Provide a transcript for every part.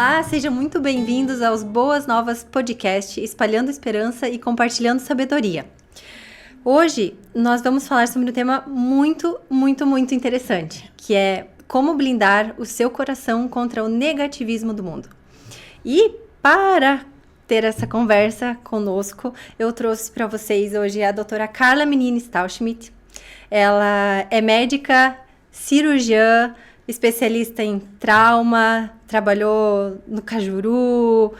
Olá, sejam muito bem-vindos aos Boas Novas Podcast, espalhando esperança e compartilhando sabedoria. Hoje nós vamos falar sobre um tema muito interessante, que é como blindar o seu coração contra o negativismo do mundo. E para ter essa conversa conosco, eu trouxe para vocês hoje a doutora Carla Menini Stahlschmidt. Ela é médica, cirurgiã, especialista em trauma, trabalhou no Cajuru,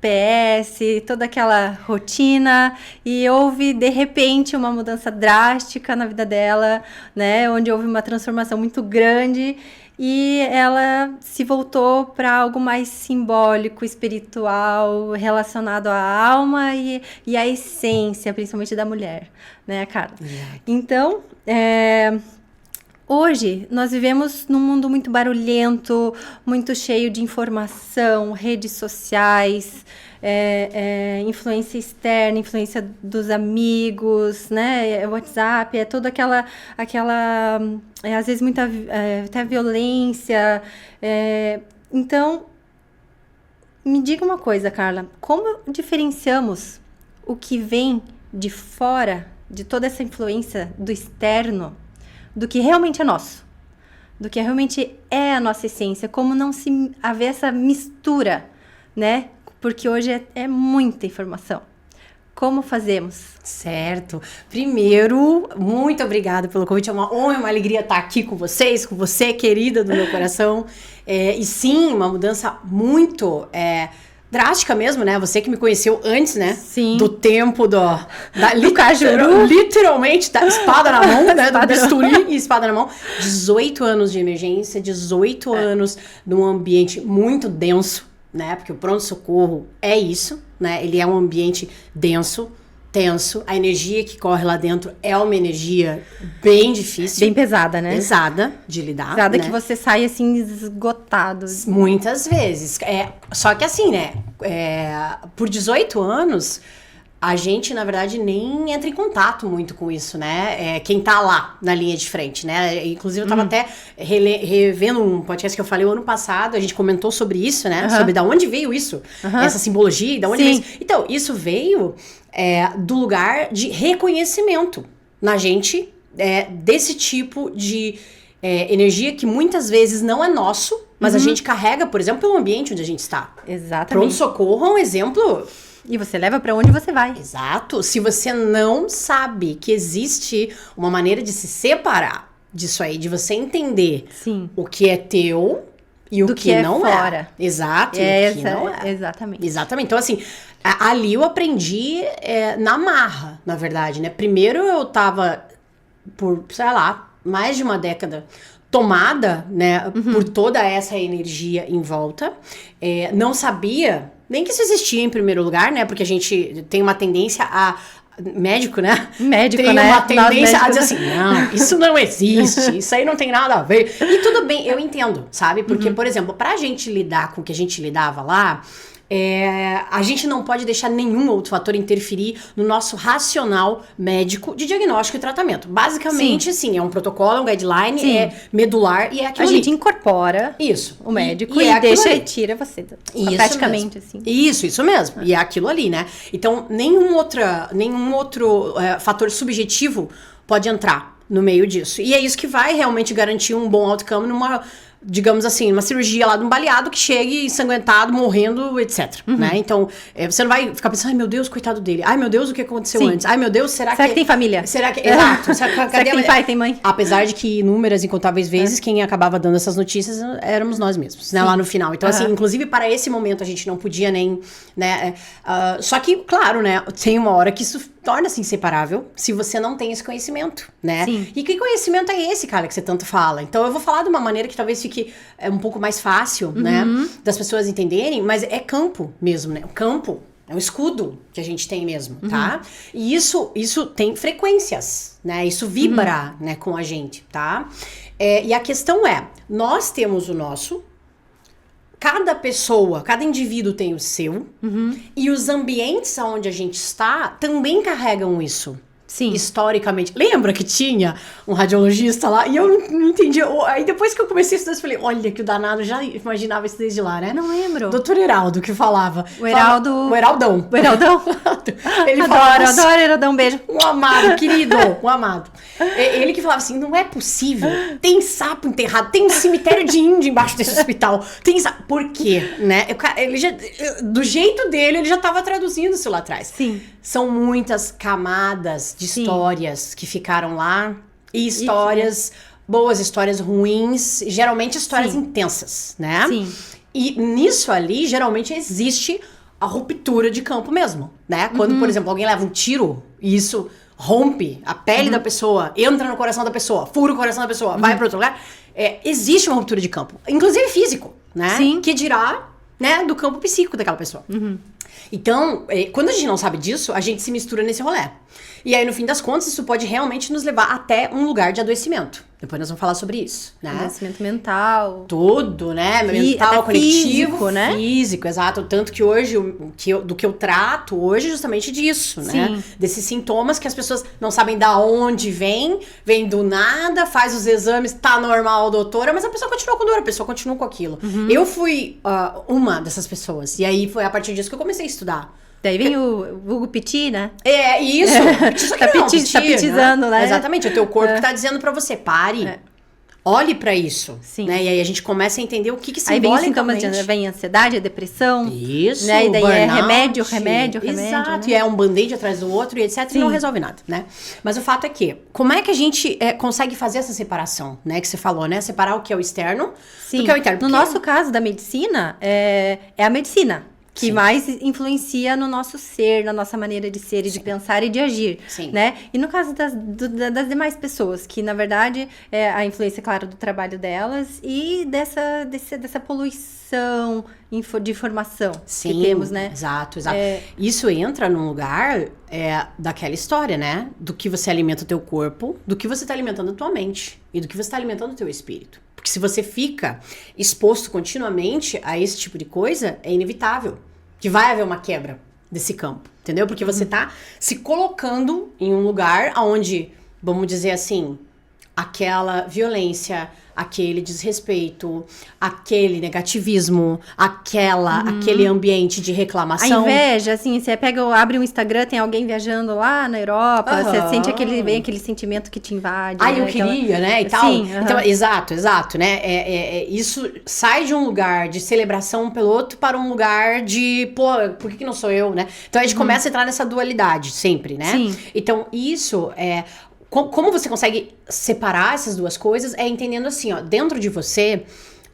PS, toda aquela rotina, e houve de repente uma mudança drástica na vida dela, né, onde houve uma transformação muito grande e ela se voltou para algo mais simbólico, espiritual, relacionado à alma e à essência, principalmente da mulher, né, Carla? Então, hoje, nós vivemos num mundo muito barulhento, muito cheio de informação, redes sociais, influência externa, influência dos amigos, né? WhatsApp, toda aquela às vezes muita até violência. Então, me diga uma coisa, Carla, como diferenciamos o que vem de fora, de toda essa influência do externo, do que realmente é nosso, do que realmente é a nossa essência, como não se haver essa mistura, né? Porque hoje é muita informação. Como fazemos? Certo. Primeiro, muito obrigada pelo convite. É uma honra e uma alegria estar aqui com vocês, com você, querida do meu coração. E sim, uma mudança muito drástica mesmo, né? Você que me conheceu antes, né? Sim. Do tempo do Cajuru. Literalmente, da espada na mão, né? Do bisturi e espada na mão. 18 anos de emergência, 18 anos num ambiente muito denso, né? Porque o pronto-socorro é isso, né? Ele é um ambiente denso, tenso. A energia que corre lá dentro é uma energia bem difícil. Bem pesada, né? Pesada de lidar. Pesada, né? Que você sai, assim, esgotado. Muitas vezes. Só que assim, né? Por 18 anos, a gente, na verdade, nem entra em contato muito com isso, né? Quem tá lá na linha de frente, né? Inclusive, eu tava até revendo um podcast que eu falei o ano passado, a gente comentou sobre isso, né? Sobre da onde veio isso, essa simbologia, da onde veio isso. Então, isso veio do lugar de reconhecimento na gente desse tipo de energia que muitas vezes não é nosso, mas a gente carrega, por exemplo, pelo ambiente onde a gente está. Exatamente. Pronto-socorro é um exemplo. E você leva para onde você vai. Exato. Se você não sabe que existe uma maneira de se separar disso aí, de você entender o que é teu e o que não fora. Exato. E o que não é. Exatamente. Exatamente. Então, assim, ali eu aprendi na marra, na verdade, né? Primeiro eu tava por, sei lá, mais de uma década tomada, né, por toda essa energia em volta. Não sabia nem que isso existia em primeiro lugar, né? Porque a gente tem uma tendência a... Médico, né? Tem uma tendência a dizer assim, não, isso não existe, isso aí não tem nada a ver. E tudo bem, eu entendo, sabe? Porque, por exemplo, pra gente lidar com o que a gente lidava lá, a gente não pode deixar nenhum outro fator interferir no nosso racional médico de diagnóstico e tratamento. Basicamente, sim, é um protocolo, é um guideline, é medular e é aquilo. A gente incorpora o médico e deixa e tira você. Praticamente, assim. Isso mesmo. E é aquilo ali, né? Então, nenhum outro fator subjetivo pode entrar no meio disso. E é isso que vai realmente garantir um bom outcome numa, digamos assim, uma cirurgia lá de um baleado que chegue ensanguentado, morrendo, etc. Né? Então, você não vai ficar pensando, ai meu Deus, coitado dele. Ai meu Deus, o que aconteceu antes? Ai meu Deus, será que tem família? Exato. Será que tem pai, tem mãe? Apesar de que inúmeras, incontáveis vezes, quem acabava dando essas notícias éramos nós mesmos, né? Lá no final. Então, assim, inclusive para esse momento a gente não podia nem, né? Só que, claro, né? Tem uma hora que isso torna-se inseparável se você não tem esse conhecimento, né? Sim. E que conhecimento é esse, cara, que você tanto fala? Então, eu vou falar de uma maneira que talvez fique um pouco mais fácil, né? Das pessoas entenderem, mas é campo mesmo, né? O campo é um escudo que a gente tem mesmo, tá? E isso tem frequências, né? Isso vibra, né, com a gente, tá? E a questão nós temos o nosso, cada pessoa, cada indivíduo tem o seu, e os ambientes onde a gente está também carregam isso. Sim. Historicamente. Lembra que tinha um radiologista lá? E eu não entendi. Aí depois que eu comecei a estudar, eu falei, olha que o danado já imaginava isso desde lá, né? Não lembro. Doutor Heraldo que falava. O Heraldo... O Heraldão. O Heraldão? Ele adoro Heraldão, um beijo. Um amado, querido, um amado. Ele que falava assim, não é possível. Tem sapo enterrado, tem um cemitério de índio embaixo desse hospital. Tem sapo. Por quê? Né? Ele já, do jeito dele, ele já estava traduzindo isso lá atrás. Sim. São muitas camadas de histórias que ficaram lá. E histórias, boas histórias ruins. Geralmente histórias intensas, né? Sim. E nisso ali, geralmente existe a ruptura de campo mesmo, né? Quando, por exemplo, alguém leva um tiro e isso rompe a pele da pessoa, entra no coração da pessoa, fura o coração da pessoa, vai para outro lugar, existe uma ruptura de campo. Inclusive físico, né? Sim. Que dirá, né, do campo psíquico daquela pessoa. Então, quando a gente não sabe disso, a gente se mistura nesse rolê. E aí, no fim das contas, isso pode realmente nos levar até um lugar de adoecimento. Depois nós vamos falar sobre isso, né? Adoecimento mental. Tudo, né? Mental, até coletivo, físico, né? Físico, exato. Tanto que hoje, do que eu trato hoje é justamente disso, né? Sim. Desses sintomas que as pessoas não sabem da onde vem do nada, faz os exames, tá normal, doutora, mas a pessoa continua com dor, a pessoa continua com aquilo. Eu fui uma dessas pessoas. E aí, foi a partir disso que eu comecei a estudar. Daí vem o Hugo Petit, né? É, isso. Tá petizando, né? Exatamente, o teu corpo que tá dizendo pra você, pare. Olhe pra isso. Sim. Né? E aí a gente começa a entender o que Aí vem os simbolicamente... sintomas, vem a ansiedade, a depressão. Isso, né? E daí é burnout. remédio. Exato, né? E é um band-aid atrás do outro e etc. E não resolve nada, né? Mas o fato é que, como é que a gente consegue fazer essa separação, né? Que você falou, né? Separar o que é o externo do que é o interno. No nosso caso da medicina, é a medicina que mais influencia no nosso ser, na nossa maneira de ser e de pensar e de agir, né? E no caso das demais pessoas, que na verdade é a influência, claro, do trabalho delas e dessa poluição de informação que temos, né? Exato. Isso entra num lugar daquela história, né? Do que você alimenta o teu corpo, do que você tá alimentando a tua mente e do que você tá alimentando o teu espírito. Porque se você fica exposto continuamente a esse tipo de coisa, é inevitável que vai haver uma quebra desse campo, entendeu? Porque você tá se colocando em um lugar onde, vamos dizer assim, aquela violência, aquele desrespeito, aquele negativismo, aquele ambiente de reclamação. A inveja, assim, você abre um Instagram, tem alguém viajando lá na Europa, você sente aquele sentimento que te invade. Eu queria, né, e tal. Sim, então, exato, né, isso sai de um lugar de celebração um pelo outro para um lugar de, pô, por que não sou eu, né? Então a gente começa a entrar nessa dualidade sempre, né? Sim. Então isso como você consegue separar essas duas coisas é entendendo assim, ó, dentro de você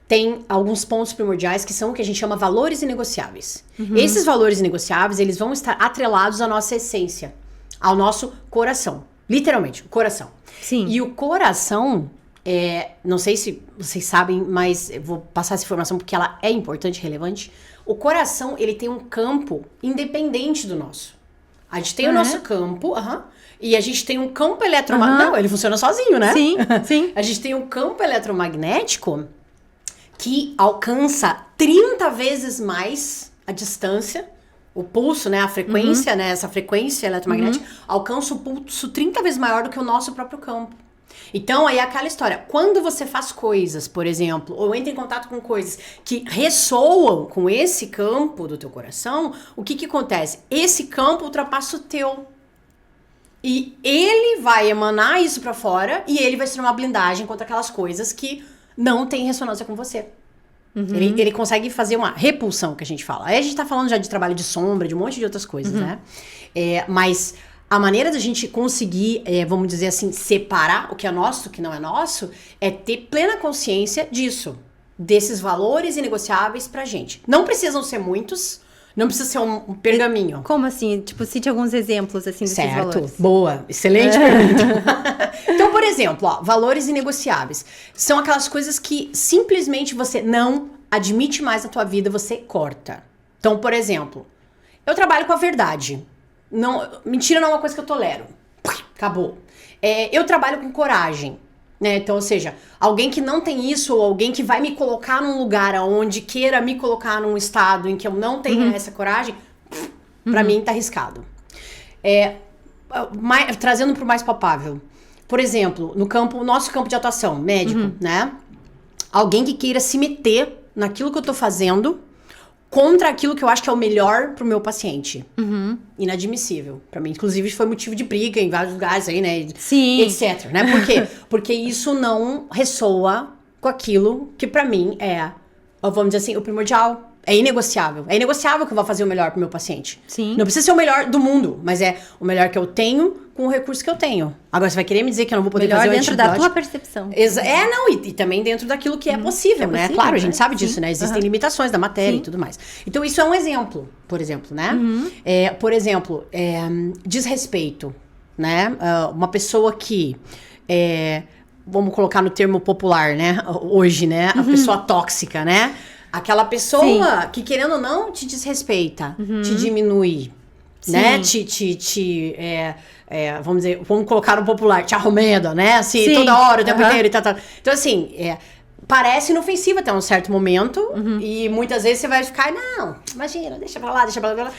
tem alguns pontos primordiais que são o que a gente chama valores inegociáveis. Esses valores inegociáveis, eles vão estar atrelados à nossa essência, ao nosso coração. Literalmente, o coração. Sim. E o coração, não sei se vocês sabem, mas eu vou passar essa informação porque ela é importante e relevante. O coração, ele tem um campo independente do nosso. A gente tem o nosso campo, e a gente tem um campo eletromagnético. Não, ele funciona sozinho, né? Sim. A gente tem um campo eletromagnético que alcança 30 vezes mais a distância, o pulso, né? A frequência, né? Essa frequência eletromagnética alcança o pulso 30 vezes maior do que o nosso próprio campo. Então, aí é aquela história. Quando você faz coisas, por exemplo, ou entra em contato com coisas que ressoam com esse campo do teu coração, o que acontece? Esse campo ultrapassa o teu. E ele vai emanar isso pra fora e ele vai ser uma blindagem contra aquelas coisas que não têm ressonância com você. Ele consegue fazer uma repulsão, que a gente fala. Aí a gente tá falando já de trabalho de sombra, de um monte de outras coisas, né? Mas a maneira da gente conseguir, vamos dizer assim, separar o que é nosso do que não é nosso, é ter plena consciência disso. Desses valores inegociáveis pra gente. Não precisam ser muitos. Não precisa ser um pergaminho. Como assim? Tipo, cite alguns exemplos, assim, desses valores. Boa. Excelente pergunta. Então, por exemplo, valores inegociáveis. São aquelas coisas que simplesmente você não admite mais na tua vida, você corta. Então, por exemplo, eu trabalho com a verdade. Mentira não é uma coisa que eu tolero. Acabou. Eu trabalho com coragem. Né? Então, ou seja, alguém que não tem isso, ou alguém que vai me colocar num lugar onde queira me colocar num estado em que eu não tenha essa coragem, pra mim tá arriscado. trazendo para o mais palpável. Por exemplo, no nosso campo de atuação, médico, né? Alguém que queira se meter naquilo que eu tô fazendo contra aquilo que eu acho que é o melhor pro meu paciente. Inadmissível pra mim. Inclusive, foi motivo de briga em vários lugares aí, né? Sim. Etc, né? Por quê? Porque isso não ressoa com aquilo que pra mim é, vamos dizer assim, o primordial. É inegociável. É inegociável que eu vou fazer o melhor pro meu paciente. Sim. Não precisa ser o melhor do mundo, mas é o melhor que eu tenho com o recurso que eu tenho. Agora, você vai querer me dizer que eu não vou poder Melhor fazer o dentro da tua percepção. Não, e também dentro daquilo que é possível, né? possível, Claro, a gente né? sabe disso, Sim. né? Existem limitações da matéria e tudo mais. Então, isso é um exemplo, por exemplo, né? Por exemplo, desrespeito, né? Uma pessoa que... vamos colocar no termo popular, né? Hoje, né? A pessoa tóxica, né? Aquela pessoa que, querendo ou não, te desrespeita, te diminui, né? Vamos dizer, vamos colocar no popular, te arromeda, né? Assim, Sim. toda hora, o tempo inteiro e tal. Então, assim, parece inofensiva até um certo momento. E muitas vezes você vai ficar, não, imagina, deixa pra lá, deixa pra lá.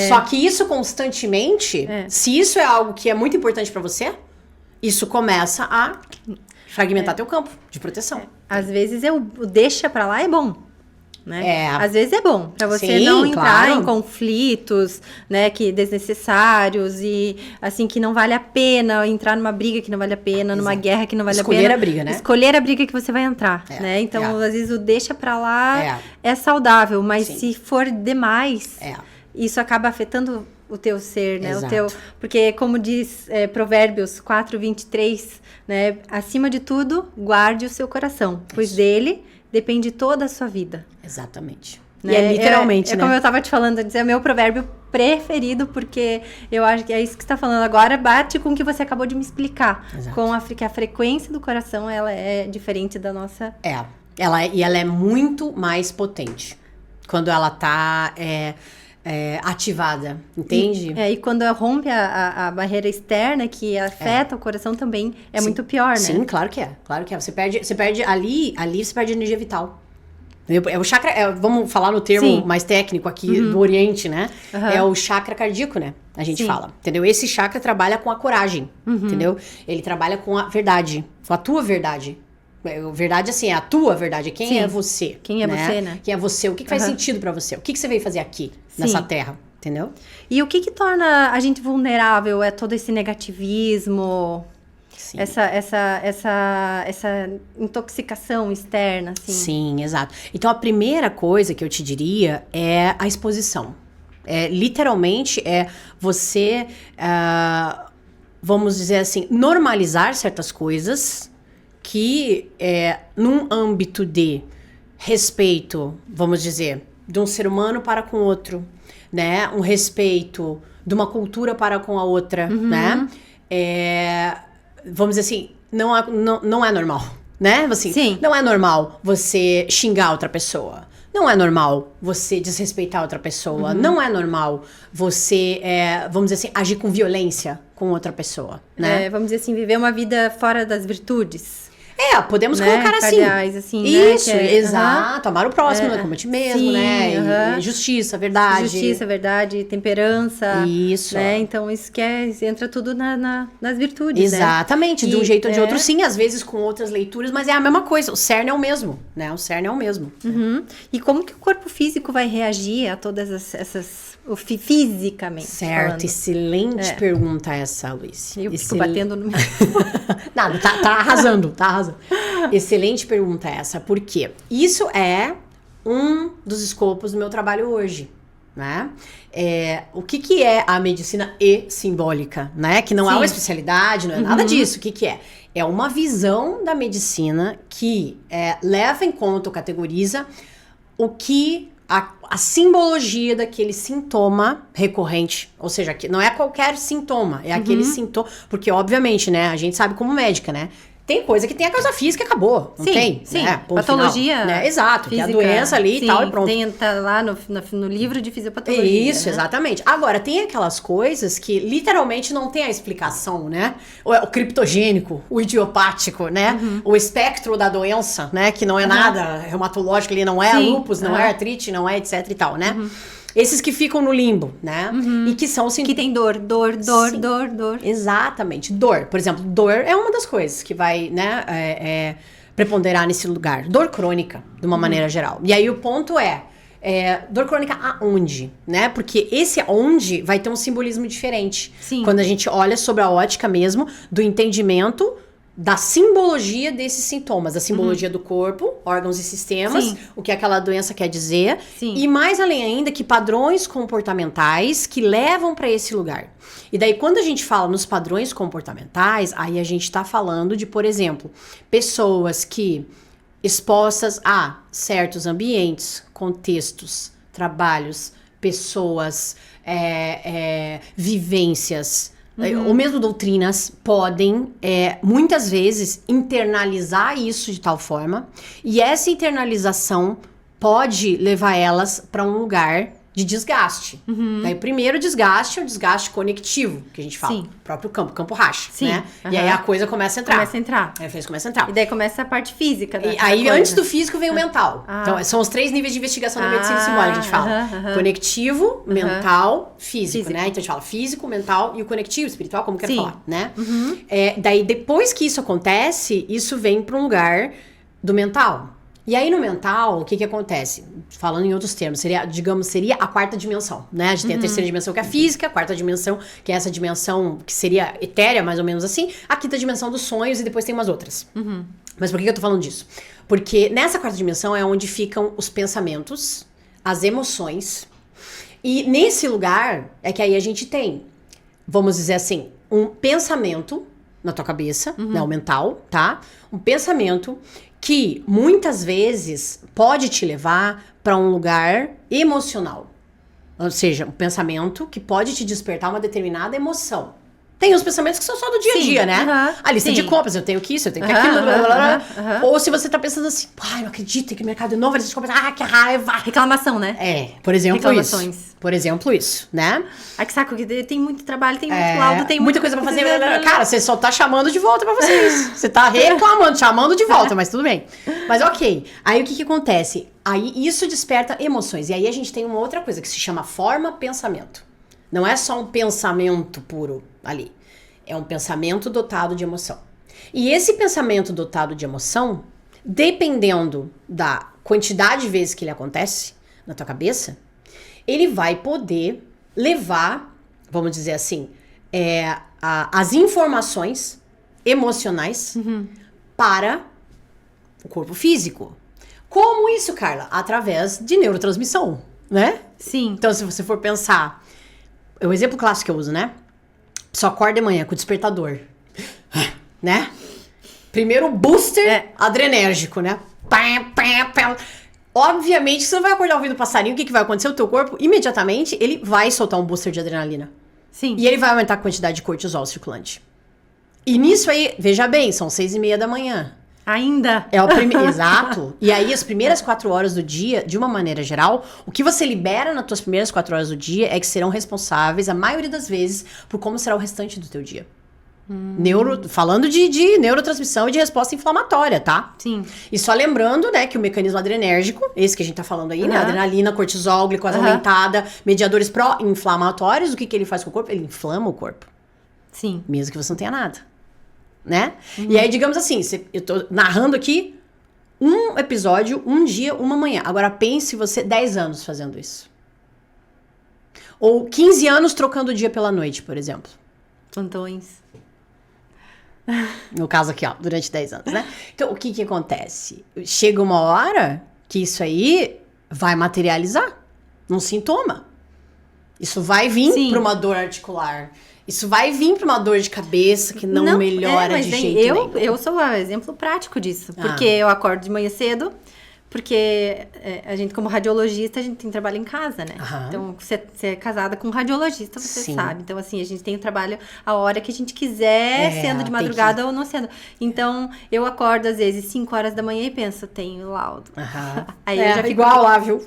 Só que isso constantemente, se isso é algo que é muito importante pra você, isso começa a fragmentar teu campo de proteção. Às vezes o deixa pra lá é bom. Né? Às vezes é bom pra você Sim, não entrar claro. em conflitos, né, que desnecessários e assim que não vale a pena entrar numa briga que não vale a pena, numa guerra que não vale a pena. Escolher a briga, né? Escolher a briga que você vai entrar, né? Então, às vezes o deixa pra lá é saudável, mas se for demais, isso acaba afetando o teu ser, né? Exato. Porque como diz Provérbios 4:23, né, acima de tudo, guarde o seu coração, pois dele depende toda a sua vida. Exatamente. Né? E é literalmente, né? Como eu tava te falando, é o meu provérbio preferido, porque eu acho que é isso que você tá falando agora, bate com o que você acabou de me explicar. Exato. Que a frequência do coração, ela é diferente da nossa... Ela é muito mais potente quando ela tá ativada, entende? E quando rompe a barreira externa que afeta o coração também, é muito pior, né? Sim, claro que é. Claro que é. Você perde ali você perde energia vital. O chakra, vamos falar no termo mais técnico aqui do Oriente, né? É o chakra cardíaco, né? A gente fala, entendeu? Esse chakra trabalha com a coragem, entendeu? Ele trabalha com a verdade, com a tua verdade. Verdade, assim, é a tua verdade. Quem é você? Quem é você, né? Quem é você? O que faz sentido pra você? O que você veio fazer aqui, nessa terra? Entendeu? E o que torna a gente vulnerável é todo esse negativismo... Sim. Essa intoxicação externa, assim. Sim, exato. Então, a primeira coisa que eu te diria é a exposição. Literalmente, você, vamos dizer assim, normalizar certas coisas que, num âmbito de respeito, vamos dizer, de um ser humano para com outro, né? Um respeito de uma cultura para com a outra, né? Vamos dizer assim, não é normal, né? Assim, não é normal você xingar outra pessoa. Não é normal você desrespeitar outra pessoa. Não é normal você, vamos dizer assim, agir com violência com outra pessoa, né? Vamos dizer assim, viver uma vida fora das virtudes. Podemos colocar assim. Cardeais, assim, isso, né? exato. Amar o próximo, como a ti mesmo, né? E justiça, verdade. Justiça, verdade, temperança. Isso. Né? Então, isso entra tudo nas virtudes, exatamente. Né? De um jeito ou de outro, sim. Às vezes com outras leituras, mas é a mesma coisa. O cerne é o mesmo, né? O cerne é o mesmo. E como que o corpo físico vai reagir a todas essas... fisicamente certo, falando. Excelente pergunta essa, Luiz. Eu fico batendo no meu... Nada, tá arrasando, tá arrasando. Excelente pergunta essa, porque isso é um dos escopos do meu trabalho hoje, né? O que é a medicina simbólica, né? Que não é uma especialidade, não é nada disso. O que é? É uma visão da medicina que leva em conta ou categoriza o que... A simbologia daquele sintoma recorrente, ou seja, que não é qualquer sintoma, é aquele sintoma, porque obviamente, né, a gente sabe como médica, né, tem coisa que tem a causa física e acabou, não tem? Sim, né? patologia final, né? Exato, física, tem a doença ali e tal e pronto. Tá lá no livro de fisiopatologia. Isso, né? exatamente. Agora, tem aquelas coisas que literalmente não tem a explicação, né? O criptogênico, o idiopático, né? O espectro da doença, né? Que não é nada reumatológico, ele não é lúpus, não é artrite, não é etc e tal, né? Esses que ficam no limbo, né? E que são Que tem dor. Sim. Dor. Exatamente. Dor. Por exemplo, dor é uma das coisas que vai, né, preponderar nesse lugar. Dor crônica, de uma maneira geral. E aí o ponto dor crônica aonde, né? Porque esse aonde vai ter um simbolismo diferente. Sim. Quando a gente olha sobre a ótica mesmo, do entendimento da simbologia desses sintomas, da simbologia do corpo, órgãos e sistemas, Sim. o que aquela doença quer dizer, Sim. e mais além ainda que padrões comportamentais que levam para esse lugar. E daí quando a gente fala nos padrões comportamentais, aí a gente tá falando de, por exemplo, pessoas que expostas a certos ambientes, contextos, trabalhos, pessoas, vivências, ou mesmo doutrinas, podem, muitas vezes, internalizar isso de tal forma, e essa internalização pode levar elas para um lugar de desgaste. Daí, o primeiro desgaste é o desgaste conectivo, que a gente fala. Sim. O próprio campo racha, Sim. né? E aí a coisa começa a entrar. Começa a entrar. Aí a coisa começa a entrar. E daí começa a parte física da E aí, coisa. antes do físico, vem o mental. Ah. Então, são os 3 níveis de investigação da medicina simbólica que a gente fala. Conectivo, mental, físico, né? Então, a gente fala físico, mental e o conectivo, espiritual, como quer Sim. falar, né? Daí, depois que isso acontece, isso vem para um lugar do mental. E aí, no mental, o que acontece? Falando em outros termos, seria a quarta dimensão, né? A gente tem a terceira dimensão, que é a física, a quarta dimensão, que é essa dimensão que seria etérea, mais ou menos assim, a quinta dimensão dos sonhos, e depois tem umas outras. Mas por que eu tô falando disso? Porque nessa quarta dimensão é onde ficam os pensamentos, as emoções, e nesse lugar é que aí a gente tem, vamos dizer assim, um pensamento na tua cabeça, né, o mental, tá? Um pensamento que muitas vezes pode te levar para um lugar emocional. Ou seja, um pensamento que pode te despertar uma determinada emoção. Tem os pensamentos que são só do dia a dia, né? A lista de compras, eu tenho que isso, eu tenho que aquilo, blá, blá, blá. Ou se você tá pensando assim, ai, não acredito que o mercado é novo, a lista de compras, que raiva. Reclamação, né? Por exemplo, Reclamações. isso. Por exemplo, isso, né? Ai, que saco, que tem muito trabalho, tem muito laudo, tem muita coisa pra fazer. Cara, você só tá chamando de volta pra vocês. Você tá reclamando, chamando de volta, mas tudo bem. Mas ok. Aí o que acontece? Aí isso desperta emoções. E aí a gente tem uma outra coisa que se chama forma-pensamento. Não é só um pensamento puro ali. É um pensamento dotado de emoção. E esse pensamento dotado de emoção, dependendo da quantidade de vezes que ele acontece na tua cabeça, ele vai poder levar, vamos dizer assim, as informações emocionais para o corpo físico. Como isso, Carla? Através de neurotransmissão, né? Sim. Então, se você for pensar, é o exemplo clássico que eu uso, né? Só acorda de manhã com o despertador, né? Primeiro booster adrenérgico, né? Obviamente, você não vai acordar ouvindo passarinho. O que vai acontecer? O teu corpo, imediatamente, ele vai soltar um booster de adrenalina. Sim. E ele vai aumentar a quantidade de cortisol circulante. E nisso aí, veja bem, são 6:30 da manhã. Ainda. É o primeiro. Exato. E aí, as primeiras 4 horas do dia, de uma maneira geral, o que você libera nas tuas primeiras 4 horas do dia é que serão responsáveis, a maioria das vezes, por como será o restante do teu dia. Falando de neurotransmissão e de resposta inflamatória, tá? Sim. E só lembrando, né, que o mecanismo adrenérgico, esse que a gente tá falando aí, né? Adrenalina, cortisol, glicose aumentada, mediadores pró-inflamatórios, o que ele faz com o corpo? Ele inflama o corpo. Sim. Mesmo que você não tenha nada. Né? E aí, digamos assim, eu tô narrando aqui um episódio, um dia, uma manhã. Agora pense você 10 anos fazendo isso. Ou 15 anos trocando o dia pela noite, por exemplo. Plantões. No caso aqui, ó, durante 10 anos, né? Então, o que acontece? Chega uma hora que isso aí vai materializar num sintoma. Isso vai vir para uma dor articular. Isso vai vir para uma dor de cabeça que não melhora de jeito nenhum. Eu sou um exemplo prático disso. Porque eu acordo de manhã cedo, porque a gente, como radiologista, a gente tem trabalho em casa, né? Então, você é casada com um radiologista, você sabe. Então, assim, a gente tem o trabalho a hora que a gente quiser, sendo de madrugada ou não sendo. Então, eu acordo, às vezes, 5 horas da manhã e penso, tenho laudo. Aí eu já fico igual lá, viu?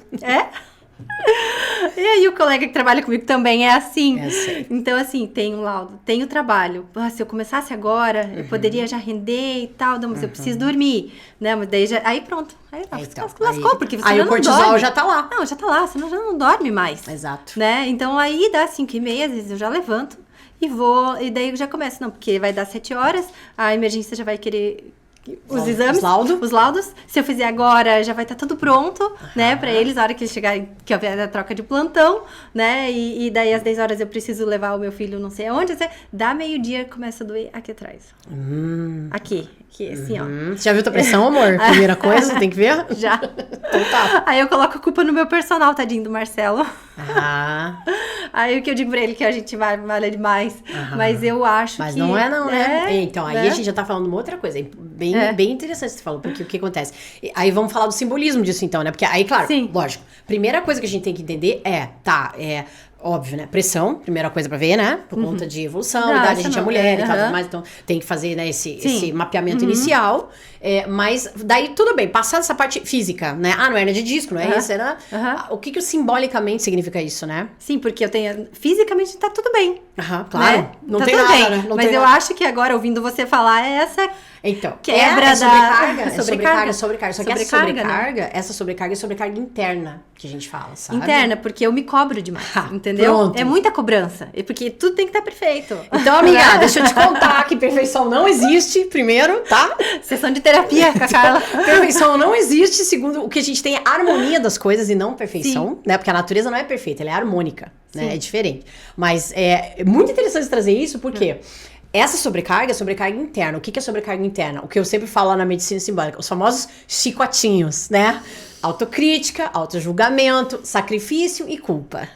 E aí o colega que trabalha comigo também é assim. É assim. Então, assim, tem um laudo, tem o trabalho. Se eu começasse agora, eu poderia já render e tal, não, mas eu preciso dormir, né? Mas daí já... Aí pronto. Aí Então, lascou, porque você aí já o não cortisol dorme. já tá lá. Não, já tá lá, você já não dorme mais. Exato. Né? Então, aí dá 5h30, às vezes eu já levanto e vou... E daí eu já começo, não, porque vai dar 7 horas, a emergência já vai querer... Os exames, os laudos. Se eu fizer agora, já vai estar tudo pronto, né? Pra eles, na hora que eles chegarem, que houver a troca de plantão, né? E daí, às 10 horas, eu preciso levar o meu filho não sei aonde. Dá meio-dia, começa a doer aqui atrás. Aqui, assim, ó. Você já viu tua pressão, amor? Primeira coisa, tem que ver? Já. Então tá. Aí eu coloco a culpa no meu personal, tadinho do Marcelo. Aí o que eu digo pra ele que a gente malha demais. Mas eu acho que... Mas não é não, né? Então, aí né? a gente já tá falando uma outra coisa. Bem interessante que você falou, porque o que acontece? Aí vamos falar do simbolismo disso, então, né? Porque aí, claro, lógico. Primeira coisa que a gente tem que entender óbvio, né? Pressão, primeira coisa pra ver, né? Por conta de evolução, idade, a gente é mulher e tal, mas então tem que fazer, né, esse mapeamento inicial. Mas daí tudo bem, passar essa parte física, né? Não é hernia de disco, não é isso, né? O que simbolicamente significa isso, né? Sim, porque eu tenho. Fisicamente tá tudo bem. Claro. Né? Não tá tem tudo nada, bem. né? Não mas tem eu nada. acho que agora, ouvindo você falar, essa Então, quebra sobrecarga. Só que essa sobrecarga é sobrecarga interna que a gente fala, sabe? Interna, porque eu me cobro demais, entendeu? Pronto. É muita cobrança, porque tudo tem que estar perfeito. Então, amiga, deixa eu te contar que perfeição não existe, primeiro, tá? Sessão de terapia com a Carla. Perfeição não existe, segundo, o que a gente tem é harmonia das coisas e não perfeição, né? Porque a natureza não é perfeita, ela é harmônica, né? É diferente. Mas é muito interessante trazer isso, porque... Essa sobrecarga é sobrecarga interna. O que é sobrecarga interna? O que eu sempre falo lá na medicina simbólica, os famosos chicotinhos, né? Autocrítica, autojulgamento, sacrifício e culpa.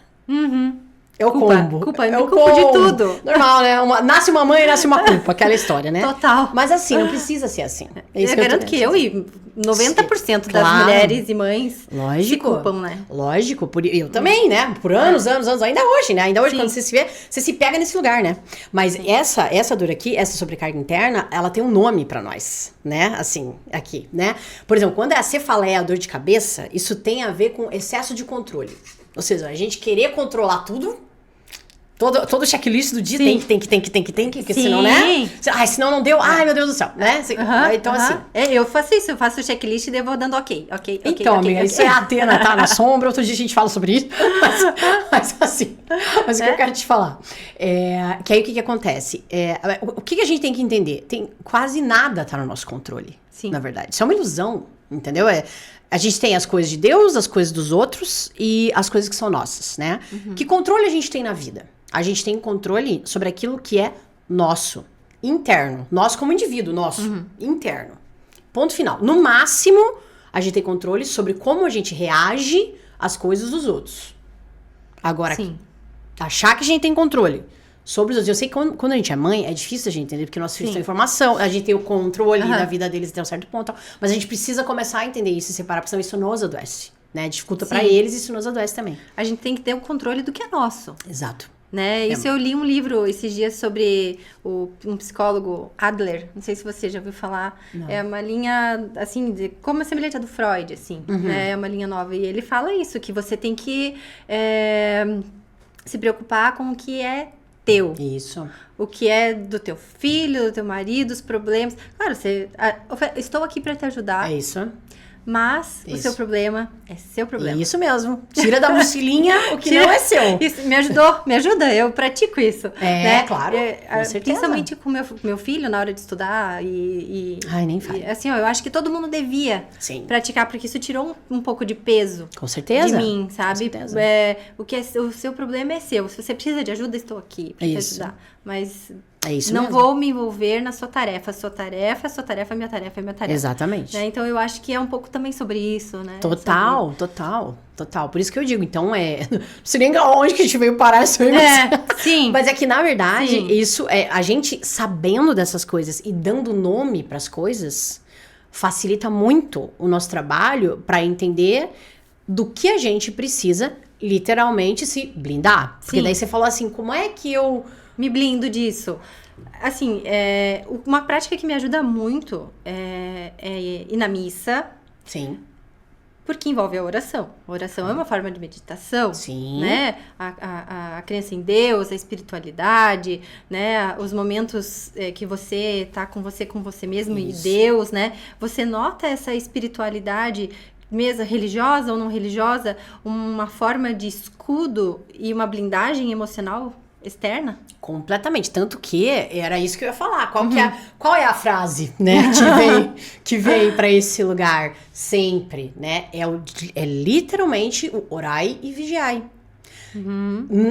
É o combo. Culpa de tudo. Normal, né? Nasce uma mãe e nasce uma culpa, aquela história, né? Total. Mas assim, não precisa ser assim. Eu garanto que eu e 90% das mulheres e mães se culpam, né? Lógico, eu também, né? Por anos, ainda hoje, né? Ainda hoje, quando você se vê, você se pega nesse lugar, né? Mas essa dor aqui, essa sobrecarga interna, ela tem um nome pra nós, né? Assim, aqui, né? Por exemplo, quando é a cefaleia, a dor de cabeça, isso tem a ver com excesso de controle. Ou seja, a gente querer controlar tudo. Todo checklist do dia tem que, porque senão, né? Senão não deu, ai meu Deus do céu, né? Então, assim. Eu faço isso, eu faço o checklist e devo vou dando ok. Então, amiga, isso é a Atena, tá na sombra, outro dia a gente fala sobre isso, mas assim, o que eu quero te falar? Que aí o que acontece? O que a gente tem que entender? Quase nada tá no nosso controle, na verdade. Isso é uma ilusão, entendeu? A gente tem as coisas de Deus, as coisas dos outros e as coisas que são nossas, né? Que controle a gente tem na vida? A gente tem controle sobre aquilo que é nosso, interno. Nosso como indivíduo, interno. Ponto final. No máximo, a gente tem controle sobre como a gente reage às coisas dos outros. Agora, achar que a gente tem controle sobre os outros. Eu sei que quando a gente é mãe, é difícil a gente entender, porque nossos filhos têm informação, a gente tem o controle da vida deles até um certo ponto, mas a gente precisa começar a entender isso e separar, porque senão isso nos adoece, né? Dificulta pra eles e isso nos adoece também. A gente tem que ter o controle do que é nosso. Exato. Né? Isso eu li um livro esses dias sobre um psicólogo, Adler, não sei se você já ouviu falar. Não. É uma linha, assim, como a semelhança do Freud, assim, né? É uma linha nova. E ele fala isso, que você tem que se preocupar com o que é teu. Isso. O que é do teu filho, do teu marido, os problemas. Claro, estou aqui para te ajudar. É isso. Mas o seu problema é seu problema. Isso mesmo. Tira da mochilinha o que não é seu. Isso me ajuda, eu pratico isso. Né? Claro. Com certeza. Principalmente com meu filho na hora de estudar Ai, nem fala. assim, eu acho que todo mundo devia praticar, porque isso tirou um pouco de peso. Com certeza. De mim, sabe? Com certeza. O seu problema é seu. Se você precisa de ajuda, estou aqui para te ajudar. Mas é isso não mesmo. vou me envolver na sua tarefa. Sua tarefa é minha tarefa, é minha tarefa. Exatamente. Né? Então, eu acho que é um pouco também sobre isso, né? Total. Por isso que eu digo, então, não sei nem onde que a gente veio parar isso aí. Sim. Mas é que, na verdade, isso a gente sabendo dessas coisas e dando nome pras coisas, facilita muito o nosso trabalho pra entender do que a gente precisa, literalmente, se blindar. Porque daí você falou assim, como é que eu me blindo disso? Assim, uma prática que me ajuda muito é ir na missa. Sim. Porque envolve a oração. A oração é uma forma de meditação. Sim. Né? A crença em Deus, a espiritualidade, né? Os momentos que você tá com você mesmo Isso. e Deus, né? Você nota essa espiritualidade mesmo religiosa ou não religiosa, uma forma de escudo e uma blindagem emocional externa? Completamente. Tanto que era isso que eu ia falar. Qual é a frase, né, que veio para esse lugar sempre, né? É literalmente o orai e vigiai.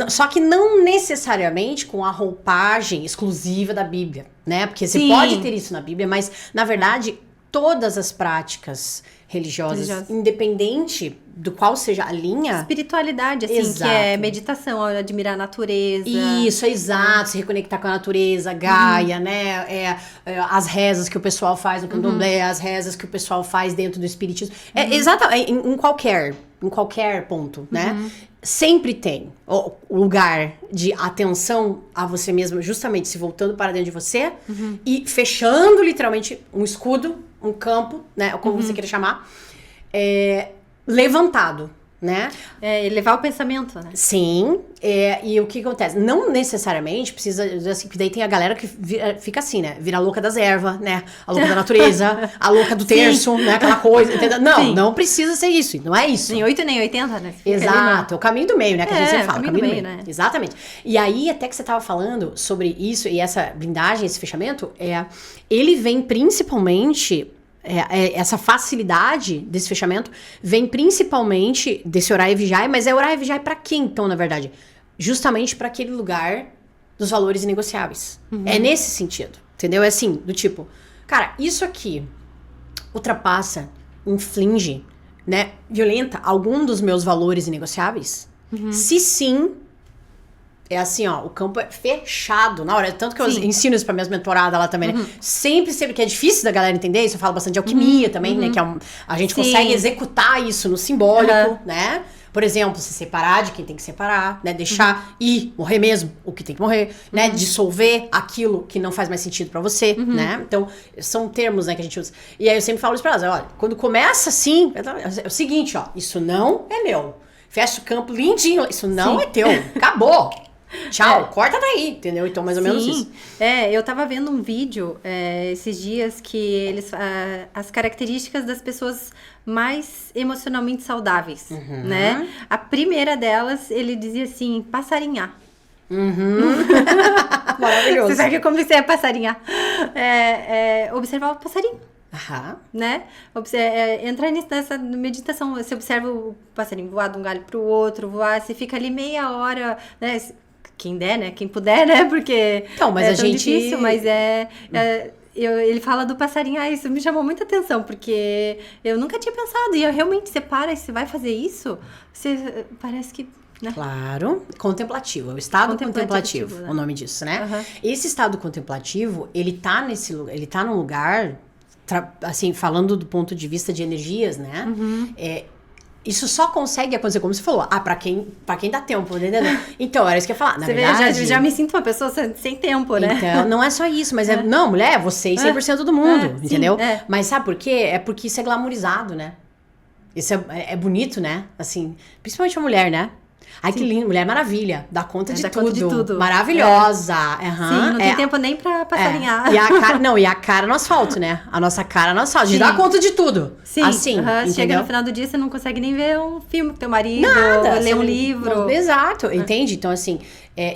Só que não necessariamente com a roupagem exclusiva da Bíblia, né? Porque você pode ter isso na Bíblia, mas na verdade todas as práticas religiosas, independente do qual seja a linha... Espiritualidade, assim, Exato. que é meditação, admirar a natureza. Isso, é exato, se reconectar com a natureza, Gaia, né? As rezas que o pessoal faz no candomblé, as rezas que o pessoal faz dentro do espiritismo. Exatamente, em qualquer ponto, né? Sempre tem o lugar de atenção a você mesmo, justamente se voltando para dentro de você e fechando literalmente um escudo, um campo, né? Como você queira chamar, levantado, né? Elevar o pensamento, né? Sim, e o que acontece? Não necessariamente precisa, assim, porque daí tem a galera que fica assim, né? Vira a louca das ervas, né? A louca da natureza, a louca do terço, né? Aquela coisa, entendeu? Não precisa ser isso, não é isso. Nem 8 nem 80, né? Exato, é o caminho do meio, né? Que a gente sempre fala, o caminho do meio, né? Exatamente. E aí, até que você tava falando sobre isso e essa blindagem, esse fechamento, ele vem principalmente... essa facilidade desse fechamento vem principalmente desse orar e vigiar, mas orar e vigiar pra quê, então, na verdade? Justamente pra aquele lugar dos valores inegociáveis. É nesse sentido, entendeu? É assim, do tipo, cara, isso aqui ultrapassa, inflige, né, violenta algum dos meus valores inegociáveis? Se sim, é assim, ó, o campo é fechado na hora. Tanto que eu ensino isso pra minhas mentoradas lá também, né? Sempre que é difícil da galera entender isso, eu falo bastante de alquimia também, né? Que a gente consegue executar isso no simbólico, né? Por exemplo, se separar de quem tem que separar, né? Deixar ir, morrer mesmo, o que tem que morrer, né? Dissolver aquilo que não faz mais sentido pra você, né? Então, são termos, né, que a gente usa. E aí eu sempre falo isso pra elas, olha, quando começa assim, é o seguinte, ó, isso não é meu. Fecha o campo lindinho, isso não é teu, acabou. Tchau, corta daí, entendeu? Então, mais ou menos isso. Eu tava vendo um vídeo esses dias que eles... as características das pessoas mais emocionalmente saudáveis, né? A primeira delas, ele dizia assim, passarinhar. Maravilhoso. Você sabe que eu comecei a passarinhar? Observar o passarinho. Né? Entrar nessa meditação. Você observa o passarinho voar de um galho pro outro, você fica ali meia hora, né? Quem der, né? Quem puder, né? Porque então, mas é a tão gente... difícil, mas ele fala do passarinho, isso me chamou muita atenção, porque eu nunca tinha pensado, e realmente você para e você vai fazer isso, você parece que... Né? Claro, contemplativo, é o estado contemplativo, né? O nome disso, né? Esse estado contemplativo, ele tá num lugar, assim, falando do ponto de vista de energias, né? Isso só consegue acontecer, como você falou, pra quem dá tempo, entendeu? Então, era isso que eu ia falar. Na verdade, já me sinto uma pessoa sem tempo, né? Então, não é só isso, mas não, mulher, você e 100% do mundo, entendeu? Sim, Mas sabe por quê? É porque isso é glamourizado, né? Isso é bonito, né? Assim, principalmente a mulher, né? Ai, que lindo, Mulher Maravilha, dá conta de tudo. Maravilhosa. Sim, não tem tempo nem pra passarinhar. E a cara no asfalto, né? A nossa cara no asfalto, a gente dá conta de tudo. Sim, assim, chega no final do dia, você não consegue nem ver um filme com teu marido, ler um livro. Exato, entende? Então, assim,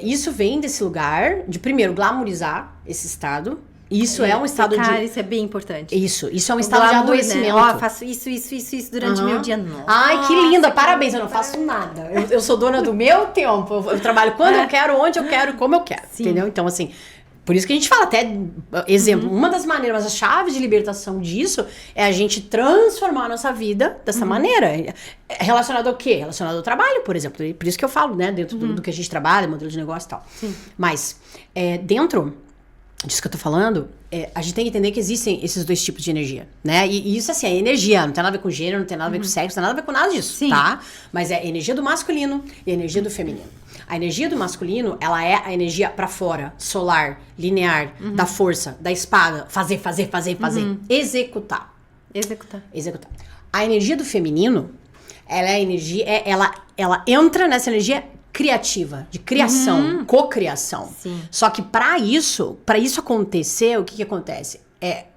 isso vem desse lugar de, primeiro, glamourizar esse estado. Isso é um estado Cara, isso é bem importante. Isso é um estado de adoecimento. Né? Faço isso durante o meu dia. Nossa, ai, que linda, parabéns. Eu não faço nada. Eu sou dona do meu tempo. Eu trabalho quando eu quero, onde eu quero, como eu quero. Entendeu? Então, assim, por isso que a gente fala até, exemplo, uma das maneiras, as chaves de libertação disso é a gente transformar a nossa vida dessa maneira. Relacionado ao quê? Relacionado ao trabalho, por exemplo. Por isso que eu falo, né? Dentro do que a gente trabalha, modelo de negócio e tal. Mas, dentro disso que eu tô falando, a gente tem que entender que existem esses dois tipos de energia, né? E isso, assim, é energia, não tem nada a ver com gênero, não tem nada a ver com sexo, não tem nada a ver com nada disso, tá? Mas é a energia do masculino e a energia do feminino. A energia do masculino, ela é a energia pra fora, solar, linear, da força, da espada, fazer. Executar. A energia do feminino, ela é a energia, ela entra nessa energia criativa, de criação, cocriação. Sim. Só que para isso acontecer, o que acontece?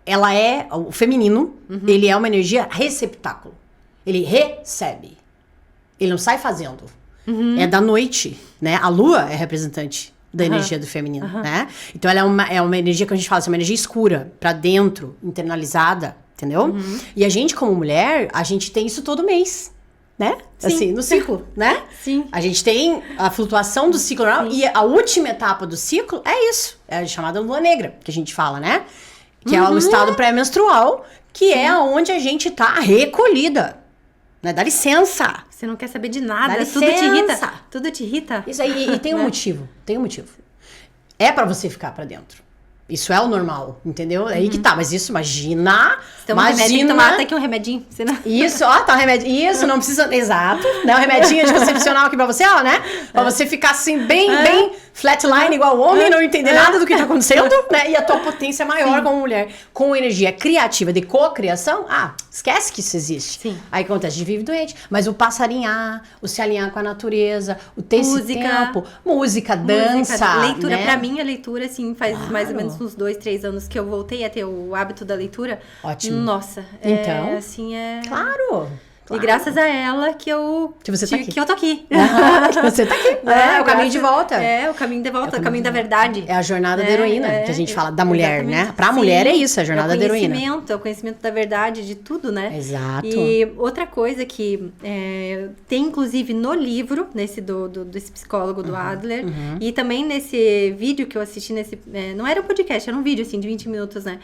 Ela é o feminino, ele é uma energia receptáculo. Ele recebe. Ele não sai fazendo. É da noite, né? A lua é representante da energia do feminino, né? Então ela é uma energia que a gente fala assim, uma energia escura, pra dentro, internalizada, entendeu? E a gente como mulher, a gente tem isso todo mês, né? Sim. Assim, no ciclo, né? Sim. A gente tem a flutuação do ciclo normal e a última etapa do ciclo é isso, é a chamada lua negra, que a gente fala, né? Que é o estado pré-menstrual, que é onde a gente tá recolhida. Né? Dá licença. Você não quer saber de nada, Dá tudo te irrita. licença. Tudo te irrita. Isso aí, e tem um motivo, É pra você ficar pra dentro. Isso é o normal, entendeu? É aí que tá, mas isso, imagina... Então, um remédio, tem que tomar até que um remedinho. Senão... Isso, ó, tá um remédio. Isso, não precisa... Exato. Né? Um remedinho anticoncepcional aqui pra você, ó, né? Pra você ficar assim, bem flatline, igual o homem, não entender nada do que tá acontecendo, né? E a tua potência é maior como mulher. Com energia criativa de cocriação, esquece que isso existe. Sim. Aí acontece, a gente vive doente. Mas o passarinhar, o se alinhar com a natureza, o ter esse tempo, música, dança, leitura, né? pra mim, a leitura, assim, faz mais ou menos uns 2, 3 anos que eu voltei a ter o hábito da leitura. Ótimo. Nossa. Então, assim, Claro. E graças a ela que eu... Que você tá aqui. Que eu tô aqui. Que você tá aqui. É o caminho de volta. É, o caminho de volta, o caminho da verdade. É a jornada da heroína, que a gente fala da mulher, exatamente. né? Pra mulher é isso, a jornada da heroína. É o conhecimento da verdade, de tudo, né? Exato. E outra coisa que tem, inclusive, no livro, desse psicólogo do Adler, e também nesse vídeo que eu assisti, não era um podcast, era um vídeo, assim, de 20 minutos, né?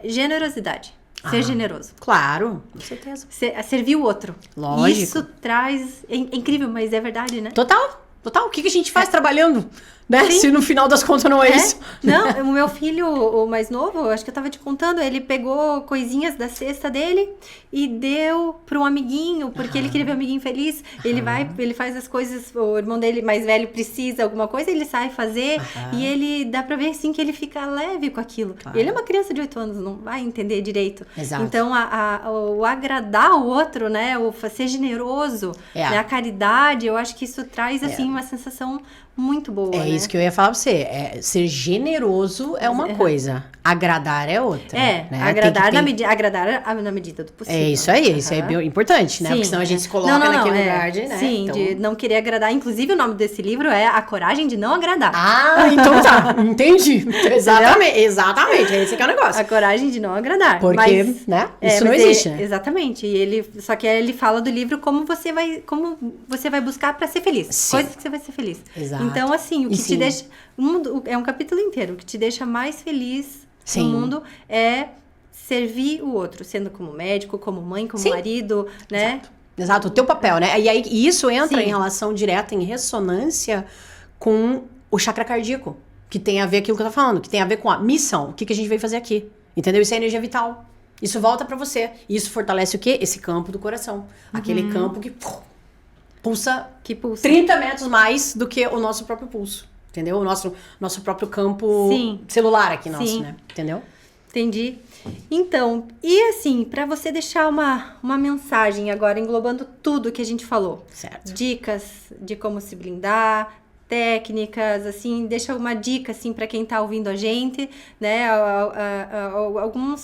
Generosidade. Ser generoso. Claro, com certeza. Servir o outro. Lógico. Isso traz... É incrível, mas é verdade, né? Total. O que a gente faz trabalhando? Né? Se no final das contas não é isso. Não, o meu filho, o mais novo, acho que eu tava te contando, ele pegou coisinhas da cesta dele e deu para um amiguinho, porque ele queria ver o amiguinho feliz. Ele faz as coisas, o irmão dele mais velho precisa alguma coisa, ele sai fazer e ele dá pra ver assim que ele fica leve com aquilo. Claro. Ele é uma criança de 8 anos, não vai entender direito. Exato. Então, o agradar o outro, né, o ser generoso, né, a caridade, eu acho que isso traz, assim, uma sensação muito boa, né? Isso que eu ia falar pra você. Ser generoso é uma coisa. Agradar é outra. Né? Agradar na medida do possível. É isso aí. Isso é bem importante, né? Sim, porque senão a gente se coloca naquele lugar de, né? Sim, então... de não querer agradar. Inclusive, o nome desse livro é A Coragem de Não Agradar. Então tá. Entendi. Exatamente. Esse que é o negócio. A coragem de não agradar. Porque, né? Isso não existe, né? Exatamente. Só que ele fala do livro como você vai buscar pra ser feliz. Sim. Coisas que você vai ser feliz. Exato. Então, assim, o que te deixa... É um capítulo inteiro. O que te deixa mais feliz no mundo é servir o outro. Sendo como médico, como mãe, como marido, né? Exato. O teu papel, né? E isso entra em relação direta, em ressonância com o chakra cardíaco. Que tem a ver com aquilo que eu tô falando. Que tem a ver com a missão. O que a gente veio fazer aqui. Entendeu? Isso é energia vital. Isso volta pra você. E isso fortalece o quê? Esse campo do coração. Aquele campo que... pulsa 30 metros mais do que o nosso próprio pulso, entendeu? O nosso próprio campo celular aqui nosso, né? Entendeu? Entendi. Então, e assim, pra você deixar uma mensagem agora, englobando tudo que a gente falou. Certo. Dicas de como se blindar, técnicas, assim, deixa uma dica, assim, pra quem tá ouvindo a gente, né,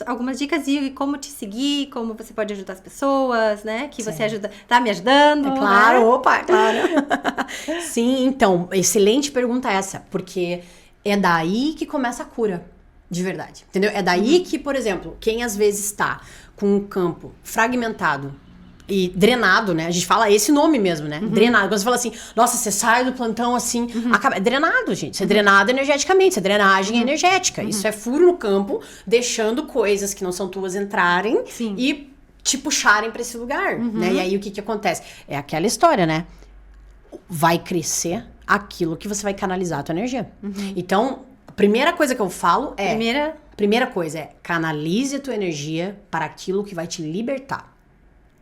algumas dicas de como te seguir, como você pode ajudar as pessoas, né, que você tá me ajudando. É claro, né? Opa, claro. Sim, então, excelente pergunta essa, porque é daí que começa a cura, de verdade, entendeu? É daí que, por exemplo, quem às vezes tá com um campo fragmentado, e drenado, né? A gente fala esse nome mesmo, né? Drenado. Quando você fala assim, nossa, você sai do plantão assim, acaba... É drenado, gente. Você é drenado energeticamente. Isso é drenagem energética. Isso é furo no campo, deixando coisas que não são tuas entrarem e te puxarem pra esse lugar, né? E aí, o que acontece? É aquela história, né? Vai crescer aquilo que você vai canalizar a tua energia. Então, a primeira coisa que eu falo é... Primeira coisa é canalize a tua energia para aquilo que vai te libertar.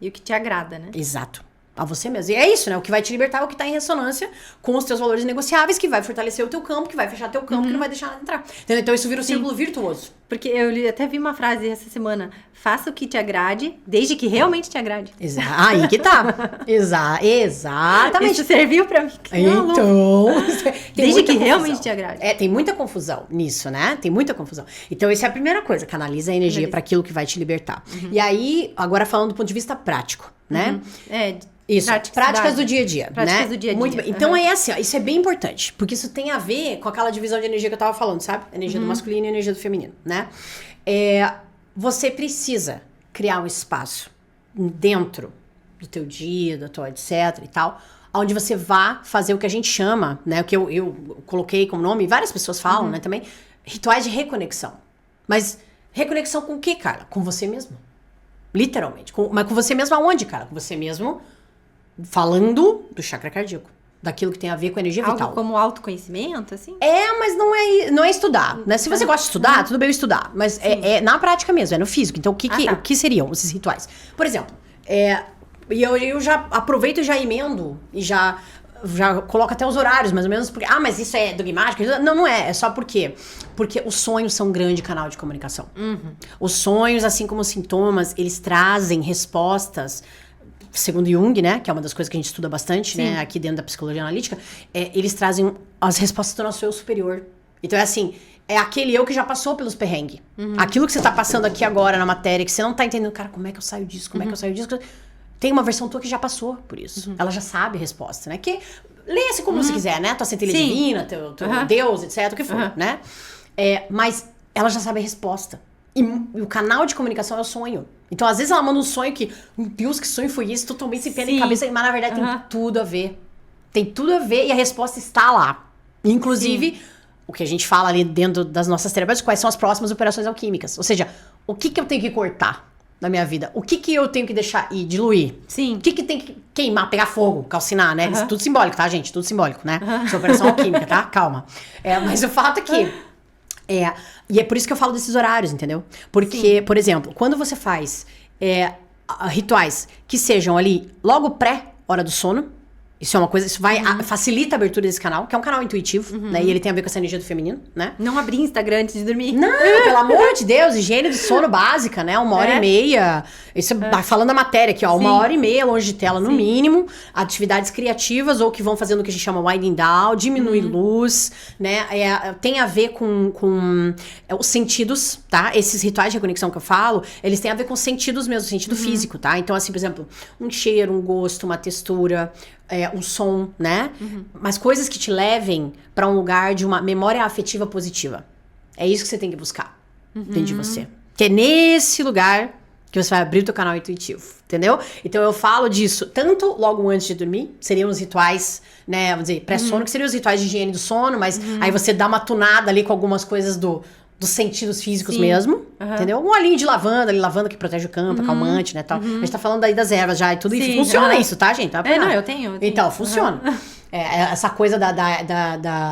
E o que te agrada, né? Exato. a você mesmo. E é isso, né? O que vai te libertar é o que tá em ressonância com os teus valores negociáveis, que vai fortalecer o teu campo, que vai fechar teu campo, que não vai deixar nada entrar. Entendeu? Então isso vira um círculo virtuoso. Porque eu até vi uma frase essa semana: faça o que te agrade, desde que realmente te agrade. Aí que tá. Exatamente. Isso serviu pra mim. Então, desde que realmente te agrade. Tem muita confusão nisso, né? Tem muita confusão. Então, essa é a primeira coisa. Canaliza a energia para aquilo que vai te libertar. E aí, agora falando do ponto de vista prático, né? Isso, práticas do dia a dia, práticas né? do dia a dia. Muito bem. Então, é assim, ó, isso é bem importante. Porque isso tem a ver com aquela divisão de energia que eu tava falando, sabe? Energia do masculino e energia do feminino, né? Você precisa criar um espaço dentro do teu dia, da tua etc e tal, onde você vá fazer o que a gente chama, né? O que eu coloquei como nome, várias pessoas falam, né, também, rituais de reconexão. Mas reconexão com o quê, cara? Com você mesmo. Literalmente. Mas com você mesmo aonde, cara? Com você mesmo falando do chakra cardíaco. Daquilo que tem a ver com a energia vital. Algo como autoconhecimento, assim? Mas não é estudar, né? Se você gosta de estudar, tudo bem estudar. Mas é na prática mesmo, é no físico. Então, o que seriam esses rituais? Por exemplo, e eu já aproveito e já emendo e já coloco até os horários, mais ou menos, porque, mas isso é dogmático? Não é só porque os sonhos são um grande canal de comunicação. Os sonhos, assim como os sintomas, eles trazem respostas, segundo Jung, né, que é uma das coisas que a gente estuda bastante, né, aqui dentro da psicologia analítica, eles trazem as respostas do nosso eu superior. Então, é aquele eu que já passou pelos perrengues. Aquilo que você tá passando aqui agora na matéria, que você não tá entendendo, cara, como é que eu saio disso? Como é que eu saio disso? Tem uma versão tua que já passou por isso. Ela já sabe a resposta, né? Que leia-se como você quiser, né? Tua centelha divina, teu Deus, etc, o que for, né? Mas ela já sabe a resposta. E o canal de comunicação é o sonho. Então, às vezes, ela manda um sonho que, meu Deus, que sonho foi esse? Totalmente sem pé nem cabeça. Mas, na verdade, tem tudo a ver. Tem tudo a ver e a resposta está lá. Inclusive, o que a gente fala ali dentro das nossas terapias, quais são as próximas operações alquímicas. Ou seja, o que eu tenho que cortar na minha vida? O que eu tenho que deixar ir, diluir? Sim. O que tem que queimar, pegar fogo, calcinar, né? Isso tudo simbólico, tá, gente? Tudo simbólico, né? Isso é operação alquímica, tá? Calma. Mas o fato é que... E é por isso que eu falo desses horários, entendeu? Porque, por exemplo, quando você faz rituais que sejam ali logo pré-hora do sono, isso é uma coisa, isso facilita a abertura desse canal, que é um canal intuitivo, né? E ele tem a ver com essa energia do feminino, né? Não abrir Instagram antes de dormir. Não, pelo amor de Deus, higiene do sono básica, né? 1h30. Isso falando da matéria aqui, ó, 1h30 longe de tela, no mínimo. Atividades criativas ou que vão fazendo o que a gente chama winding down, diminuir luz, né? Tem a ver com os sentidos, tá? Esses rituais de reconexão que eu falo, eles têm a ver com sentidos mesmo, sentido físico, tá? Então, assim, por exemplo, um cheiro, um gosto, uma textura, um som, né? Mas coisas que te levem pra um lugar de uma memória afetiva positiva. É isso que você tem que buscar dentro de você. Que é nesse lugar que você vai abrir o teu canal intuitivo, entendeu? Então eu falo disso tanto logo antes de dormir, seriam os rituais, né, vamos dizer, pré-sono, que seriam os rituais de higiene do sono, mas aí você dá uma tunada ali com algumas coisas dos sentidos físicos mesmo, entendeu? Um olhinho de lavanda, lavanda que protege o campo, acalmante, né, tal. A gente tá falando aí das ervas já e tudo isso. Funciona isso, tá, gente? Tá não, eu tenho. Então, funciona. Essa coisa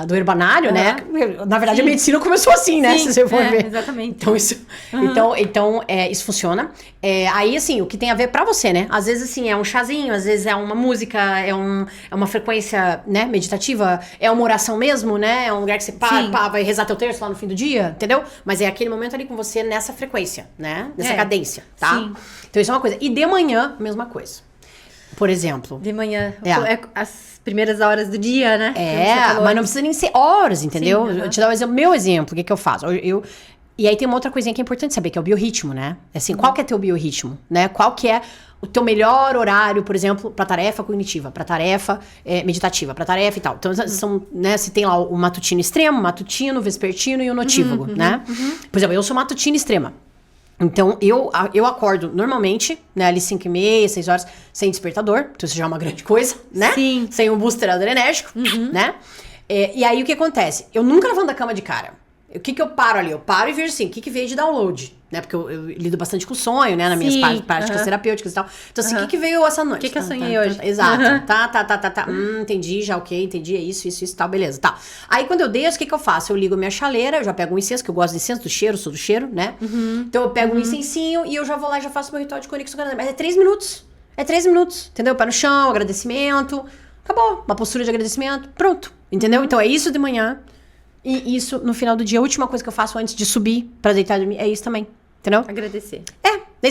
do herbanário, né? Na verdade, a medicina começou assim, né? Se você for ver. Exatamente. Então, isso funciona. Aí, assim, o que tem a ver pra você, né? Às vezes, assim, é um chazinho, às vezes é uma música, é uma frequência, né, meditativa, é uma oração mesmo, né? É um lugar que você vai rezar teu terço lá no fim do dia, entendeu? Mas é aquele momento ali com você nessa frequência, né? Nessa cadência, tá? Sim. Então, isso é uma coisa. E de manhã, mesma coisa. Por exemplo. De manhã. As primeiras horas do dia, né? Mas não precisa nem ser horas, entendeu? Eu te dar um exemplo. Meu exemplo, o que eu faço? E aí tem uma outra coisinha que é importante saber, que é o biorritmo, né? Assim, qual que é teu biorritmo, né? Qual que é o teu melhor horário, por exemplo, pra tarefa cognitiva, pra tarefa meditativa, pra tarefa e tal. Então, são, né? Se tem lá o matutino extremo, o matutino, o vespertino e o notívago, né? Por exemplo, eu sou matutino extrema. Então, eu acordo normalmente, né, ali 5h30, 6 horas, sem despertador. Então, isso já é uma grande coisa, né? Sim. Sem um booster adrenérgico, né? E aí, o que acontece? Eu nunca levanto da cama de cara. O que eu paro ali? Eu paro e vejo assim, o que veio de download? Né? Porque eu lido bastante com sonho, né? Nas minhas práticas terapêuticas e tal. Então, assim, o que veio essa noite? O que eu sonhei hoje? Exato. Tá. Entendi, já ok, entendi, é isso, tal, beleza, tá. Aí, quando eu desço, o que eu faço? Eu ligo a minha chaleira, eu já pego um incenso, que eu gosto de incenso, do cheiro, sou do cheiro, né? Então, eu pego um incensinho e eu já vou lá e já faço meu ritual de conexão. Mas é 3 minutos. É 13 minutos, entendeu? Pé no chão, agradecimento. Acabou. Uma postura de agradecimento. Pronto. Entendeu? Então é isso de manhã. E isso no final do dia. A última coisa que eu faço antes de subir pra deitar e dormir é isso também. Entendeu? Agradecer.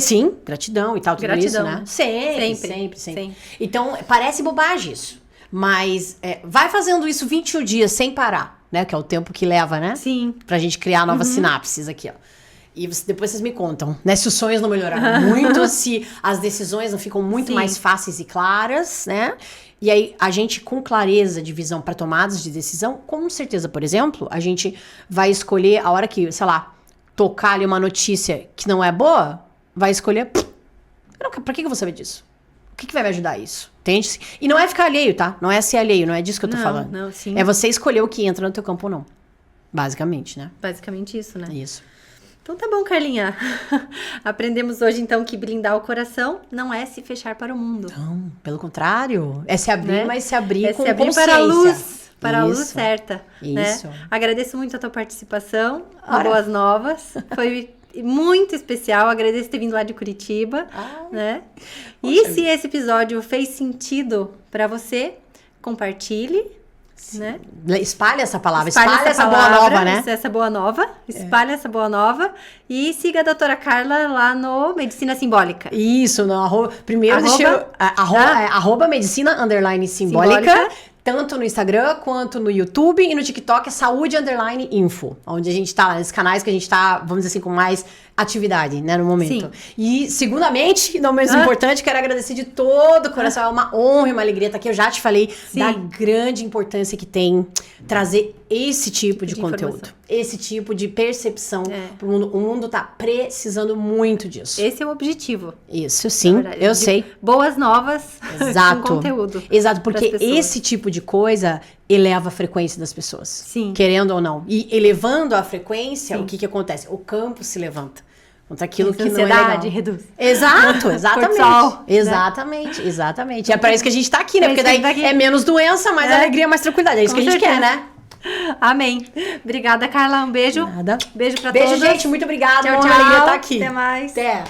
Sim, gratidão e tal, tudo Gratidão. isso, né? Sempre. Então, parece bobagem isso. Mas vai fazendo isso 21 dias sem parar, né? Que é o tempo que leva, né? Sim. Pra gente criar novas sinapses aqui, ó. E depois vocês me contam, né? Se os sonhos não melhoraram muito, se as decisões não ficam muito mais fáceis e claras, né? E aí, a gente, com clareza de visão para tomadas de decisão, com certeza, por exemplo, a gente vai escolher a hora que, sei lá, tocar ali uma notícia que não é boa, vai escolher. Pra que eu vou saber disso? O que vai me ajudar isso? Entende? E não é ficar alheio, tá? Não é ser alheio, não é disso que eu tô falando. Não, sim. É você escolher o que entra no teu campo ou não. Basicamente, né? Basicamente isso, né? Isso. Então tá bom, Carlinha. Aprendemos hoje, então, que blindar o coração não é se fechar para o mundo. Não, pelo contrário. É se abrir, Né? mas se abrir com se abrir consciência. para a luz. Para a luz Isso. certa. Isso. Né? Agradeço muito a tua participação. Ora. Boas novas. Foi muito especial. Agradeço ter vindo lá de Curitiba. Né? E se esse episódio fez sentido para você, compartilhe. Né? Espalha essa palavra, Espalhe espalha essa palavra, boa nova, né? Essa boa nova. Espalha essa boa nova. E siga a doutora Carla lá no Medicina Simbólica. Isso, no arroba. Primeiro Arroba? deixa eu. Arroba medicina _simbólica. Simbólica. Tanto no Instagram, quanto no YouTube e no TikTok é saúde_info. Onde a gente tá, nesses canais que a gente tá, vamos dizer assim, com mais atividade, né, no momento. Sim. E, segundamente, não menos importante, quero agradecer de todo o coração. É uma honra e uma alegria estar aqui. Eu já te falei da grande importância que tem trazer esse tipo de conteúdo. Informação. Esse tipo de percepção pro mundo. O mundo tá precisando muito disso. Esse é o objetivo. Isso, sim, Na verdade, eu de sei. Boas novas Exato. com conteúdo. Exato, porque pras pessoas. esse tipo de coisa eleva a frequência das pessoas. Sim. Querendo ou não. E elevando a frequência, o que acontece? O campo se levanta. Contra aquilo que não é legal. Ansiedade reduz. Exato, exatamente. Cortisol, Exatamente. É pra isso que a gente tá aqui, né? Porque daí é menos doença, mais alegria, mais tranquilidade. É isso Com que a gente certeza. quer, né? Amém. Obrigada, Carla. Um beijo. Nada. Beijo pra Beijo, todos. gente. Muito obrigada. Tchau, Uma tchau. alegria estar aqui. Até mais. Até.